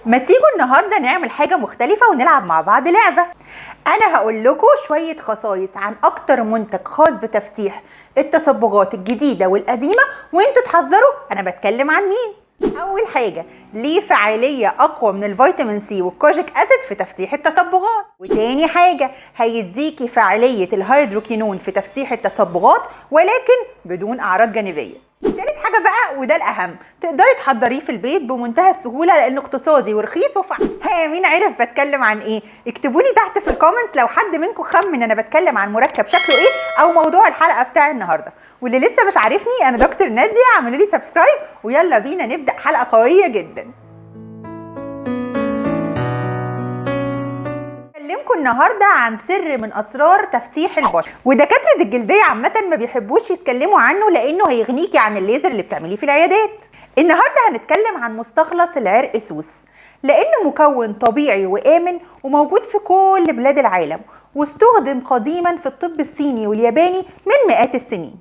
ما تيجوا النهارده نعمل حاجه مختلفه ونلعب مع بعض لعبه. انا هقول لكم شويه خصائص عن اكتر منتج خاص بتفتيح التصبغات الجديده والقديمه، وانتوا تحذروا انا بتكلم عن مين. اول حاجه، ليه فعاليه اقوى من الفيتامين سي والكوجيك اسيد في تفتيح التصبغات. وتاني حاجه، هيديكي فعاليه الهيدروكينون في تفتيح التصبغات ولكن بدون اعراض جانبيه. تالت حاجه بقى وده الاهم، تقدري تحضريه في البيت بمنتهى السهوله لانه اقتصادي ورخيص وفعال. ها، مين عرف بتكلم عن ايه؟ اكتبوا لي تحت في الكومنتس لو حد منكم خمن انا بتكلم عن مركب شكله ايه او موضوع الحلقه بتاع النهارده. واللي لسه مش عارفني، انا دكتور ناديه، اعملوا لي سبسكرايب ويلا بينا نبدا حلقه قويه جدا. هكلمكم النهارده عن سر من اسرار تفتيح البشره، ودكاتره الجلديه عامه ما بيحبوش يتكلموا عنه لانه هيغنيكي عن الليزر اللي بتعمليه في العيادات. النهارده هنتكلم عن مستخلص العرق سوس، لانه مكون طبيعي وامن وموجود في كل بلاد العالم، واستخدم قديما في الطب الصيني والياباني من مئات السنين.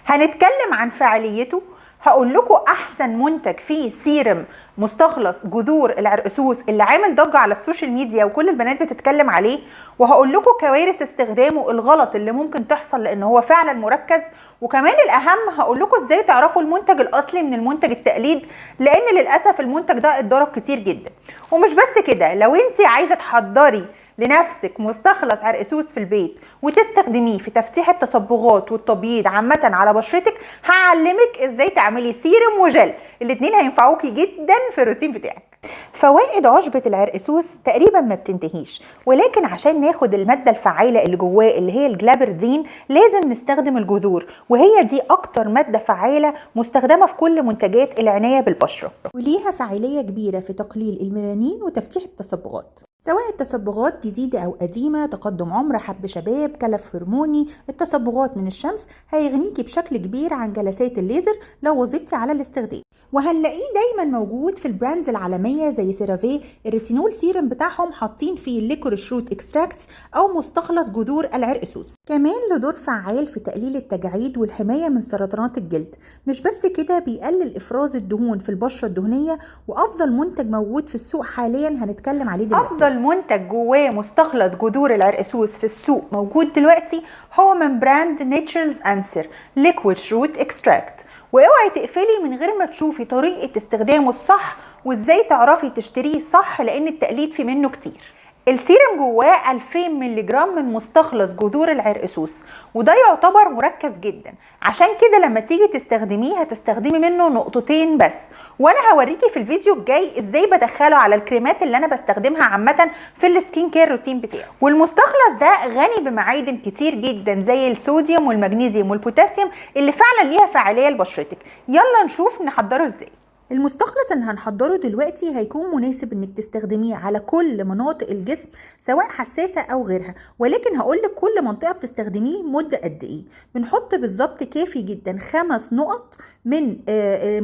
هنتكلم عن فعاليته، هقول لكم احسن منتج فيه سيرم مستخلص جذور العرقسوس اللي عامل ضجه على السوشيال ميديا وكل البنات بتتكلم عليه، وهقول لكم كوارث استخدامه، الغلط اللي ممكن تحصل لان هو فعلا مركز، وكمان الاهم هقول لكم ازاي تعرفوا المنتج الاصلي من المنتج التقليد، لان للاسف المنتج ده اتضرب كتير جدا. ومش بس كده، لو انت عايزه تحضري لنفسك مستخلص عرقسوس في البيت وتستخدميه في تفتيح التصبغات والتبييض عامه على بشرتك، هعلمك ازاي تعملي سيرم وجل، الاتنين هينفعوكي جدا في الروتين بتاعك. فوائد عشبة العرقسوس تقريبا ما بتنتهيش، ولكن عشان ناخد المادة الفعالة اللي جواه اللي هي الجلابردين لازم نستخدم الجذور، وهي دي اكتر مادة فعالة مستخدمة في كل منتجات العناية بالبشرة، وليها فعالية كبيرة في تقليل الميلانين وتفتيح التصبغات، سواء التصبغات جديدة أو قديمة، تقدم عمر، حب شباب، كلف هرموني، التصبغات من الشمس، هيغنيكي بشكل كبير عن جلسات الليزر لو واظبتي على الاستخدام. وهنلاقيه دايما موجود في البراندز العالمية زي سيرافي. الريتينول سيرم بتاعهم حاطين فيه الليكوريش روت اكستراكت أو مستخلص جذور العرقسوس، كمان له دور فعال في تقليل التجاعيد والحماية من سرطانات الجلد. مش بس كده، بيقلل إفراز الدهون في البشرة الدهنية، وأفضل منتج موجود في السوق حاليا هنتكلم عليه دلوقتي. أفضل منتج جواه مستخلص جذور العرقسوس في السوق موجود دلوقتي هو من براند نيتشرز أنسر ليكويد روت اكستراكت. واوعي تقفلي من غير ما تشوفي طريقة استخدامه الصح وازاي تعرفي تشتريه صح، لان التقليد في منه كتير. السيرم جواه 2000 مللي جرام من مستخلص جذور العرقسوس، وده يعتبر مركز جدا، عشان كده لما تيجي تستخدميه هتستخدمي منه نقطتين بس، وانا هوريكي في الفيديو الجاي ازاي بدخله على الكريمات اللي انا بستخدمها عامه في السكين كير روتين بتاعي. والمستخلص ده غني بمعادن كتير جدا زي الصوديوم والمغنيسيوم والبوتاسيوم اللي فعلا ليها فعاليه لبشرتك. يلا نشوف نحضره ازاي. المستخلص اللي هنحضره دلوقتي هيكون مناسب انك تستخدميه على كل مناطق الجسم سواء حساسة او غيرها، ولكن هقولك كل منطقة بتستخدميه مدة قد ايه. بنحط بالظبط كافي جدا 5 نقط من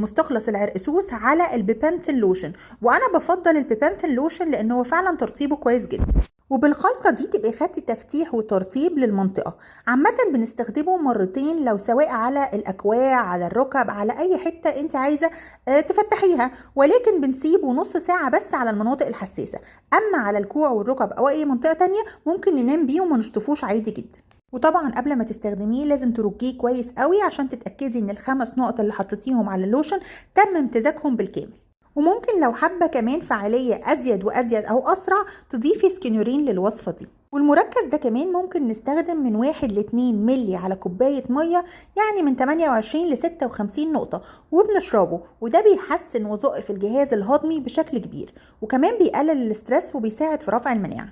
مستخلص العرقسوس على البيبانثين لوشن، وانا بفضل البيبانثين لوشن لانه فعلا ترطيبه كويس جدا. وبالخلطة دي تبقي خدتي تفتيح وترطيب للمنطقة. عامة بنستخدمه مرتين، لو سواء على الأكواع، على الركب، على أي حتة أنت عايزة تفتحيها، ولكن بنسيبه نص ساعة بس على المناطق الحساسة. أما على الكوع والركب أو أي منطقة تانية ممكن ننام بيه وما نشطفوش عادي جدا. وطبعا قبل ما تستخدميه لازم ترجيه كويس قوي عشان تتأكدي ان ال5 نقط اللي حطيتيهم على اللوشن تم امتزاجهم بالكامل. وممكن لو حابة كمان فعالية أزيد وأزيد أو أسرع تضيفي سكينورين للوصفة دي. والمركز ده كمان ممكن نستخدم من 1 ل 2 ملي على كوباية مية، يعني من 28 ل 56 نقطة، وبنشربه، وده بيحسن وظائف الجهاز الهضمي بشكل كبير، وكمان بيقلل الاسترس وبيساعد في رفع المناعة.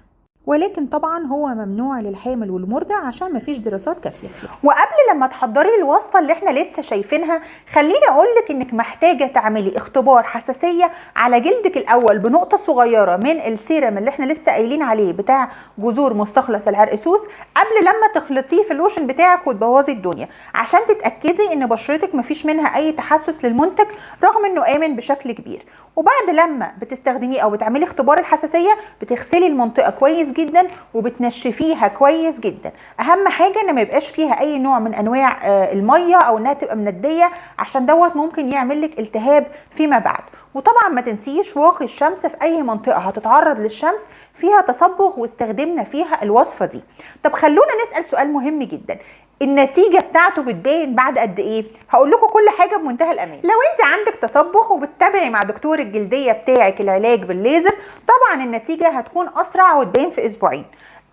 ولكن طبعا هو ممنوع للحامل والمرضع عشان مفيش دراسات كافيه. وقبل لما تحضري الوصفه اللي احنا لسه شايفينها، خليني اقولك انك محتاجه تعملي اختبار حساسيه على جلدك الاول بنقطه صغيره من السيرم اللي احنا لسه قايلين عليه بتاع جذور مستخلص العرقسوس قبل لما تخلطيه في اللوشن بتاعك وتبوظي الدنيا، عشان تتاكدي ان بشرتك مفيش منها اي تحسس للمنتج رغم انه امن بشكل كبير. وبعد لما بتستخدميه او بتعملي اختبار الحساسيه بتغسلي المنطقه كويس جدا وبتنشفيها كويس جدا. اهم حاجه ان ما يبقاش فيها اي نوع من انواع الميه او انها تبقى منديه، عشان دوت ممكن يعمل لك التهاب فيما بعد. وطبعا ما تنسيش واقي الشمس في اي منطقه هتتعرض للشمس فيها تصبغ، واستخدمنا فيها الوصفه دي. طب خلونا نسال سؤال مهم جدا، النتيجه بتاعته بتبان بعد قد ايه؟ هقول لكم كل حاجه بمنتهى الامان. لو انت عندك تصبغ وبتتابعي مع دكتور الجلديه بتاعك العلاج بالليزر، طبعا النتيجه هتكون اسرع وتبان في اسبوعين.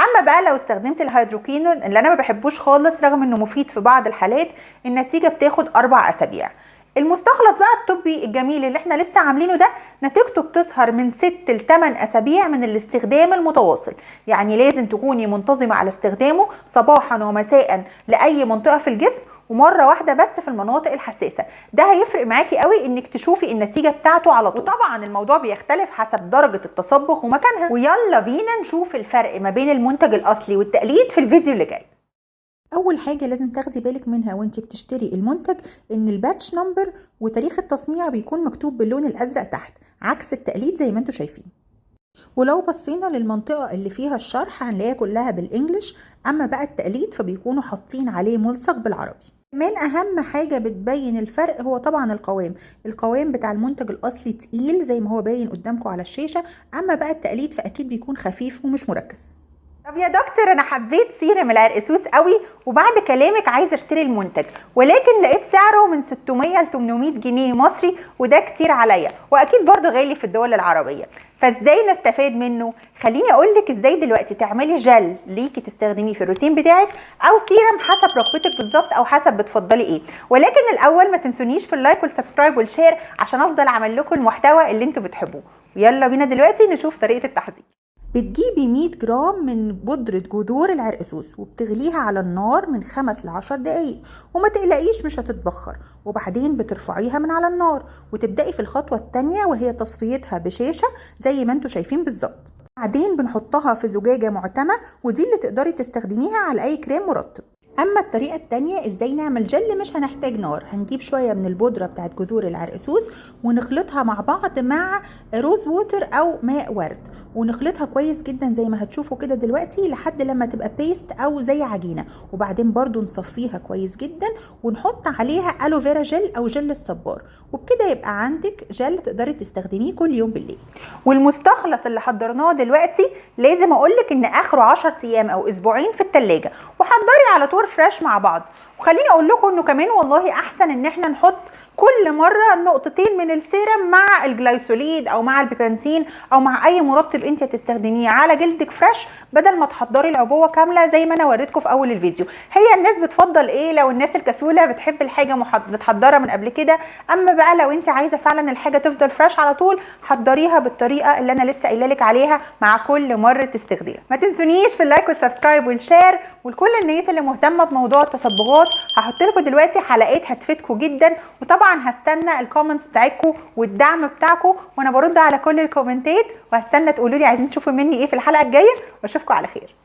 اما بقى لو استخدمت الهيدروكينون اللي انا ما بحبوش خالص رغم انه مفيد في بعض الحالات، النتيجه بتاخد 4 اسابيع. المستخلص بقى الطبي الجميل اللي احنا لسه عاملينه ده نتيجته بتظهر من 6 ل 8 اسابيع من الاستخدام المتواصل، يعني لازم تكوني منتظمه على استخدامه صباحا ومساء لاي منطقه في الجسم، ومره واحده بس في المناطق الحساسه. ده هيفرق معاكي قوي انك تشوفي النتيجه بتاعته على طول. وطبعا الموضوع بيختلف حسب درجه التصبغ ومكانها. ويلا بينا نشوف الفرق ما بين المنتج الاصلي والتقليد في الفيديو اللي جاي. اول حاجه لازم تاخدي بالك منها وانت بتشتري المنتج ان الباتش نمبر وتاريخ التصنيع بيكون مكتوب باللون الازرق تحت، عكس التقليد زي ما انتم شايفين. ولو بصينا للمنطقه اللي فيها الشرح هنلاقيها كلها بالانجلش، اما بقى التقليد فبيكونوا حاطين عليه ملصق بالعربي. كمان اهم حاجه بتبين الفرق هو طبعا القوام بتاع المنتج الاصلي تقيل زي ما هو باين قدامكم على الشاشه، اما بقى التقليد فاكيد بيكون خفيف ومش مركز. طب يا دكتور انا حبيت سيرم العرقسوس قوي وبعد كلامك عايزه اشتري المنتج، ولكن لقيت سعره من 600 ل 800 جنيه مصري، وده كتير عليا واكيد برضه غالي في الدول العربيه، فازاي نستفاد منه؟ خليني اقول لك ازاي دلوقتي تعملي جل ليكي تستخدميه في الروتين بتاعك، او سيرم حسب رغبتك بالظبط او حسب بتفضلي ايه. ولكن الاول ما تنسونيش في اللايك والسبسكرايب والشير عشان افضل اعمل لكم المحتوى اللي انتوا بتحبوه. ويلا بينا دلوقتي نشوف طريقه التحضير. بتجيبي 100 جرام من بودرة جذور العرقسوس وبتغليها على النار من 5 ل 10 دقايق، وما تقلقيش مش هتتبخر. وبعدين بترفعيها من على النار وتبدأي في الخطوة التانية وهي تصفيتها بشاشة زي ما انتوا شايفين بالظبط. بعدين بنحطها في زجاجة معتمة، ودي اللي تقدري تستخدميها على اي كريم مرطب. اما الطريقه التانية ازاي نعمل جل مش هنحتاج نار، هنجيب شويه من البودره بتاعت جذور العرقسوس ونخلطها مع بعض مع روز ووتر او ماء ورد، ونخلطها كويس جدا زي ما هتشوفوا كده دلوقتي لحد لما تبقى بيست او زي عجينه. وبعدين برضو نصفيها كويس جدا ونحط عليها الوفيرا جل او جل الصبار، وبكده يبقى عندك جل تقدري تستخدميه كل يوم بالليل. والمستخلص اللي حضرناه دلوقتي لازم اقولك ان اخره 10 ايام او اسبوعين في التلاجة، وحضري على طول فريش مع بعض. وخليني اقول لكم انه كمان والله احسن ان احنا نحط كل مره نقطتين من السيرم مع الجلايسوليد او مع البيبانتين او مع اي مرطب انت هتستخدميه على جلدك فريش، بدل ما تحضري العبوه كامله زي ما انا وريتكم في اول الفيديو. هي الناس بتفضل ايه؟ لو الناس الكسوله بتحب الحاجه متحضره من قبل كده، اما بقى لو انت عايزه فعلا الحاجه تفضل فريش على طول حضريها بالطريقه اللي انا لسه قايله لك عليها مع كل مره استخدام. ما تنسونيش في اللايك والسبسكرايب والشير. ولكل الناس اللي مهتمه بموضوع التصبغات هحط لكم دلوقتي حلقات هتفيدكم جدا، وطبعا هستنى الكومنتس بتاعتكم والدعم بتاعكم، وانا برد على كل الكومنتات، وهستنى تقولوا لي عايزين تشوفوا مني ايه في الحلقه الجايه، واشوفكم على خير.